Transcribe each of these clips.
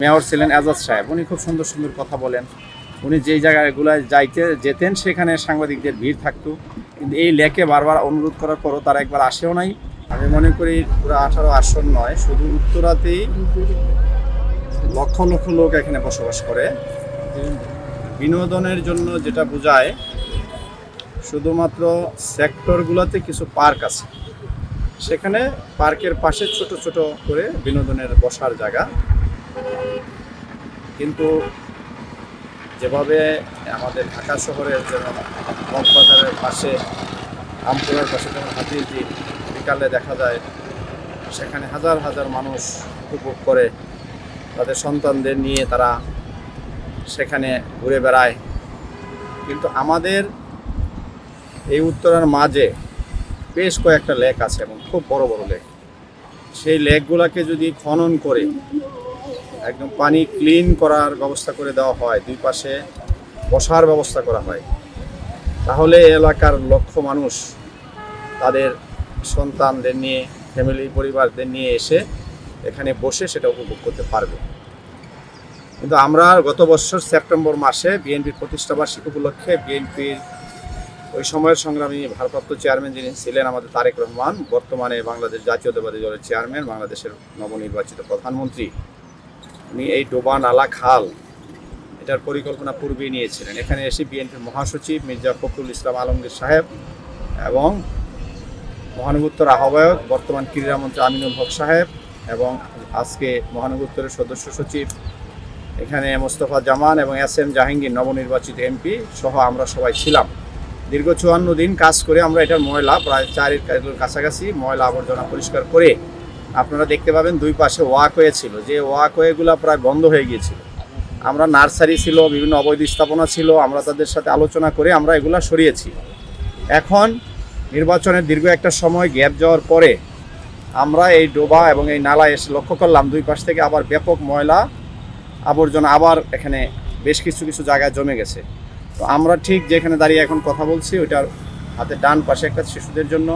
Mayor ছিলেন এজাজ সাহেব। উনি খুব সুন্দর সুন্দর কথা বলেন। উনি যেই জায়গাগুলোয় যেতেন সেখানে সাংবাদিকদের ভিড় থাকতো, কিন্তু এই লেকে বারবার অনুরোধ করার পরও তারা একবার আসেও নাই। আমি মনে করি পুরো 18 আসন নয়, শুধু উত্তরাতেই লক্ষ লক্ষ লোক এখানে বসবাস করে। বিনোদনের জন্য যেটা বোঝায়, শুধুমাত্র সেক্টরগুলোতে কিছু পার্ক আছে, সেখানে পার্কের পাশে ছোট ছোট করে বিনোদনের বসার জায়গা। কিন্তু যেভাবে আমাদের ঢাকা শহরের যেমন মগবাজারের পাশে, আমপুরার পাশে যেমন হাতিঝিল বিকালে দেখা যায়, সেখানে হাজার হাজার মানুষ উপভোগ করে, তাদের সন্তানদের নিয়ে তারা সেখানে ঘুরে বেড়ায়। কিন্তু আমাদের এই উত্তরার মাঝে বেশ কয়েকটা লেক আছে এবং খুব বড় বড় লেক। সেই লেকগুলোকে যদি খনন করে একদম পানি ক্লিন করার ব্যবস্থা করে দেওয়া হয়, দুই পাশে বসার ব্যবস্থা করা হয়, তাহলে এলাকার লক্ষ মানুষ তাদের সন্তানদের নিয়ে, ফ্যামিলি পরিবারদের নিয়ে এসে এখানে বসে সেটা উপভোগ করতে পারবে। কিন্তু আমরা গত বছর সেপ্টেম্বর মাসে বিএনপির প্রতিষ্ঠাবার্ষিকী উপলক্ষে বিএনপির ওই সময়ের সংগ্রামী ভারপ্রাপ্ত চেয়ারম্যান যিনি ছিলেন আমাদের তারেক রহমান, বর্তমানে বাংলাদেশ জাতীয়তাবাদী দলের চেয়ারম্যান, বাংলাদেশের নবনির্বাচিত প্রধানমন্ত্রী, উনি এই ডোবা নালা খাল এটার পরিকল্পনা পূর্বেই নিয়েছিলেন। এখানে এসে বিএনপির মহাসচিব মির্জা ফখরুল ইসলাম আলমগীর সাহেব এবং মহানগর আহ্বায়ক বর্তমান ক্রীড়ামন্ত্রী আমিনুল হক সাহেব এবং আজকে মহানগরের সদস্য সচিব এখানে মোস্তফা জামান এবং SM জাহাঙ্গীর নবনির্বাচিত MP সহ আমরা সবাই ছিলাম। দীর্ঘ 54 দিন কাজ করে আমরা এটার ময়লা প্রায় 4 কিলোর কাছাকাছি ময়লা আবর্জনা পরিষ্কার করে, আপনারা দেখতে পাবেন দুই পাশে ওয়াকওয়ে ছিল, যে ওয়াকওয়েগুলো প্রায় বন্ধ হয়ে গিয়েছিল। আমরা নার্সারি ছিল, বিভিন্ন অবৈধ স্থাপনা ছিল, আমরা তাদের সাথে আলোচনা করে আমরা এগুলা সরিয়েছি। এখন নির্বাচনের দীর্ঘ একটা সময় গ্যাপ যাওয়ার পরে আমরা এই ডোবা এবং এই নালা এসে লক্ষ্য করলাম দুই পাশ থেকে আবার ব্যাপক ময়লা আবর্জনা আবার এখানে বেশ কিছু কিছু জায়গায় জমে গেছে। তো আমরা ঠিক যেখানে দাঁড়িয়ে এখন কথা বলছি, ওইটার হাতে ডান পাশে একটা শিশুদের জন্য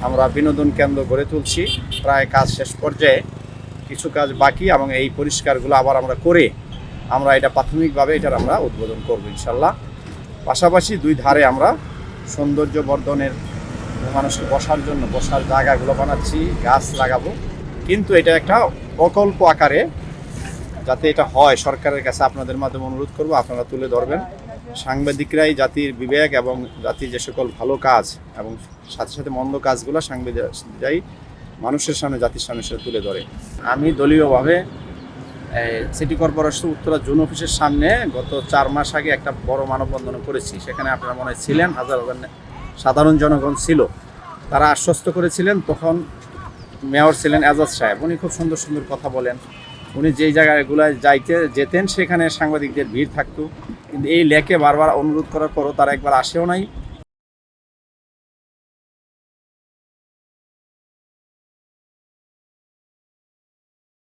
আমরা বিনোদন কেন্দ্র গড়ে তুলছি। প্রায় কাজ শেষ পর্যায়ে, কিছু কাজ বাকি, এবং এই পরিষ্কারগুলো আবার আমরা করে আমরা এটা প্রাথমিকভাবে এটার আমরা উদ্বোধন করব ইনশাল্লাহ। পাশাপাশি দুই ধারে আমরা সৌন্দর্য বর্ধনের, মানুষকে বসার জন্য বসার জায়গাগুলো বানাচ্ছি, গাছ লাগাবো। কিন্তু এটা একটা প্রকল্প আকারে যাতে এটা হয়, সরকারের কাছে আপনাদের মাধ্যমে অনুরোধ করব, আপনারা তুলে ধরবেন। সাংবাদিকরাই জাতির বিবেক এবং জাতির যে সকল ভালো কাজ এবং সাথে সাথে মন্দ কাজগুলো সাংবাদিকরাই মানুষের সামনে, জাতির সামনে সেটা তুলে ধরে। আমি দলীয়ভাবে সিটি কর্পোরেশন উত্তরা জোন অফিসের সামনে গত 4 মাস আগে একটা বড় মানববন্ধন করেছি। সেখানে আপনারা মনে হয় ছিলেন, হাজার হাজার সাধারণ জনগণ ছিল। তারা আশ্বস্ত করেছিলেন, তখন মেয়র ছিলেন এজাজ সাহেব। উনি খুব সুন্দর সুন্দর কথা বলেন। উনি যেই জায়গাগুলোয় যেতেন সেখানে সাংবাদিকদের ভিড় থাকতো, কিন্তু এই লেকে বারবার অনুরোধ করার পরও তারা একবার আসেও নাই।